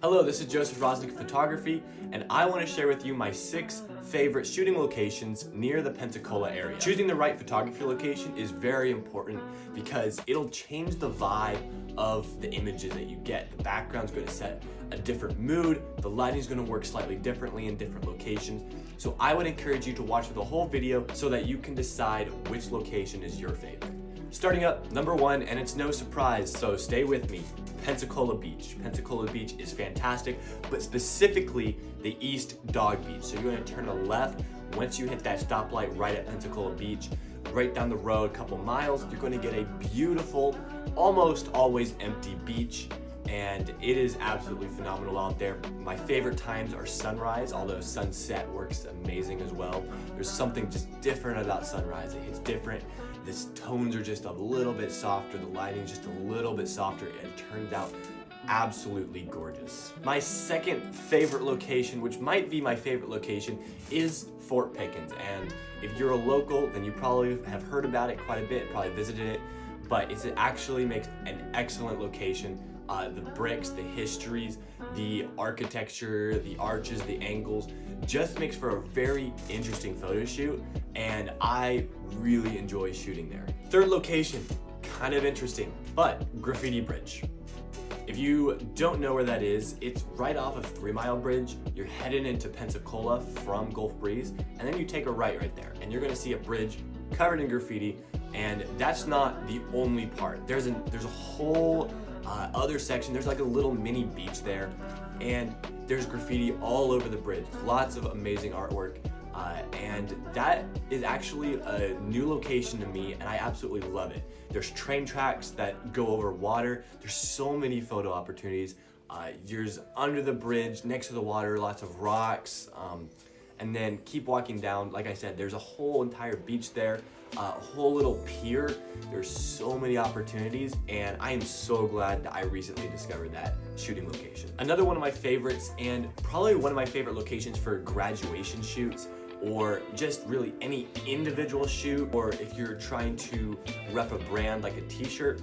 Hello, this is Joseph Rosnick Photography, and I want to share with you my 6 favorite shooting locations near the Pensacola area. Choosing the right photography location is very important because it'll change the vibe of the images that you get. The background's going to set a different mood, the lighting's going to work slightly differently in different locations. So I would encourage you to watch the whole video so that you can decide which location is your favorite. Starting up, number 1, and it's no surprise, so stay with me, Pensacola Beach. Pensacola Beach is fantastic, but specifically the East Dog Beach. So you're going to turn to left once you hit that stoplight right at Pensacola Beach. Right down the road, a couple miles, you're going to get a beautiful, almost always empty beach, and it is absolutely phenomenal out there. My favorite times are sunrise, although sunset works amazing as well. There's something just different about sunrise. It hits different. The tones are just a little bit softer, the lighting is just a little bit softer, and it turns out absolutely gorgeous. My second favorite location, which might be my favorite location, is Fort Pickens. And if you're a local, then you probably have heard about it quite a bit, probably visited it, but it actually makes an excellent location. The bricks, the histories, the architecture, the arches, the angles, just makes for a very interesting photo shoot, and I really enjoy shooting there. Third location, kind of interesting, but Graffiti Bridge. If you don't know where that is, it's right off of 3 Mile Bridge. You're headed into Pensacola from Gulf Breeze, and then you take a right there, and you're gonna see a bridge covered in graffiti, and that's not the only part. There's a whole other section. There's like a little mini beach there, and there's graffiti all over the bridge. Lots of amazing artwork, and that is actually a new location to me, and I absolutely love it. There's train tracks that go over water. There's so many photo opportunities. There's under the bridge, next to the water, lots of rocks, and then keep walking down. Like I said, there's a whole entire beach there, a whole little pier. There's so many opportunities, and I am so glad that I recently discovered that shooting location. Another one of my favorites, and probably one of my favorite locations for graduation shoots, or just really any individual shoot, or if you're trying to rep a brand like a t-shirt,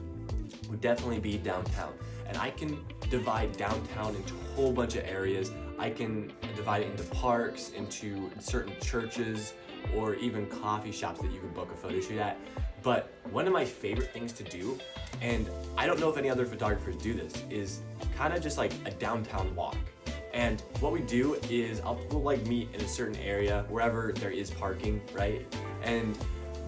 would definitely be downtown. And I can divide downtown into a whole bunch of areas. I can divide it into parks, into certain churches, or even coffee shops that you can book a photo shoot at. But one of my favorite things to do, and I don't know if any other photographers do this, is kind of just like a downtown walk. And what we do is we'll like meet in a certain area, wherever there is parking, right? And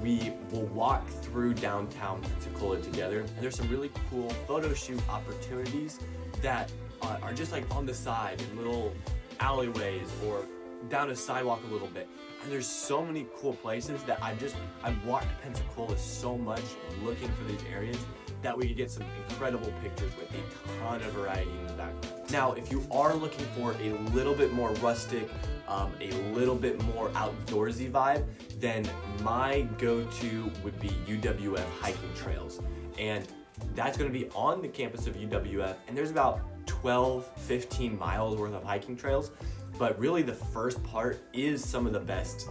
we will walk through downtown Pensacola together. And there's some really cool photo shoot opportunities that are just like on the side in little alleyways or down a sidewalk a little bit. And there's so many cool places that I've walked Pensacola so much looking for these areas that we could get some incredible pictures with a ton of variety in the background. Now, if you are looking for a little bit more rustic, a little bit more outdoorsy vibe, then my go-to would be UWF hiking trails. And that's gonna be on the campus of UWF, and there's about 12, 15 miles worth of hiking trails. But really the first part is some of the best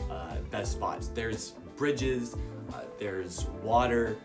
spots. There's bridges, there's water,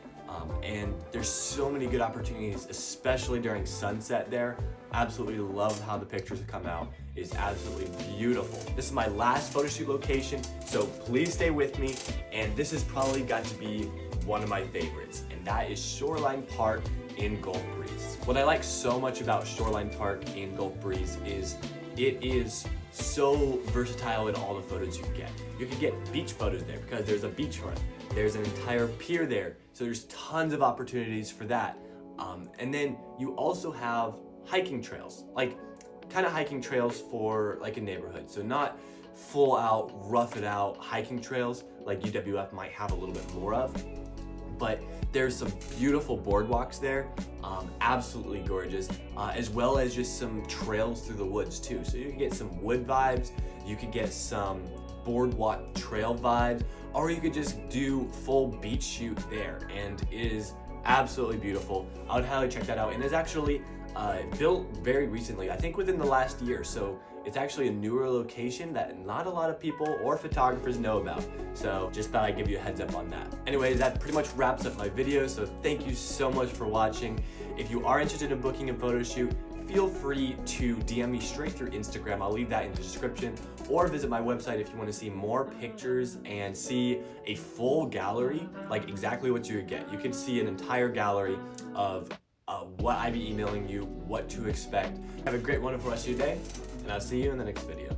and there's so many good opportunities, especially during sunset there. Absolutely love how the pictures come out. It's absolutely beautiful. This is my last photo shoot location, so please stay with me. And this has probably got to be one of my favorites, and that is Shoreline Park in Gulf Breeze. What I like so much about Shoreline Park in Gulf Breeze is it is so versatile in all the photos you get. You can get beach photos there because there's a beachfront. There's an entire pier there, so there's tons of opportunities for that. And then you also have hiking trails, like kind of hiking trails for like a neighborhood. So not full out, rough it out hiking trails like UWF might have a little bit more of, but there's some beautiful boardwalks there, absolutely gorgeous, as well as just some trails through the woods too. So you can get some wood vibes, you could get some boardwalk trail vibes, or you could just do full beach shoot there, and it is absolutely beautiful. I would highly check that out, and it's actually built very recently, I think within the last year, so it's actually a newer location that not a lot of people or photographers know about. So just thought I'd give you a heads up on that. Anyways, that pretty much wraps up my video, so thank you so much for watching. If you are interested in booking a photo shoot, feel free to DM me straight through Instagram. I'll leave that in the description, or visit my website if you want to see more pictures and see a full gallery, like exactly what you would get. You could see an entire gallery of what I'd be emailing you, what to expect. Have a great, wonderful rest of your day, and I'll see you in the next video.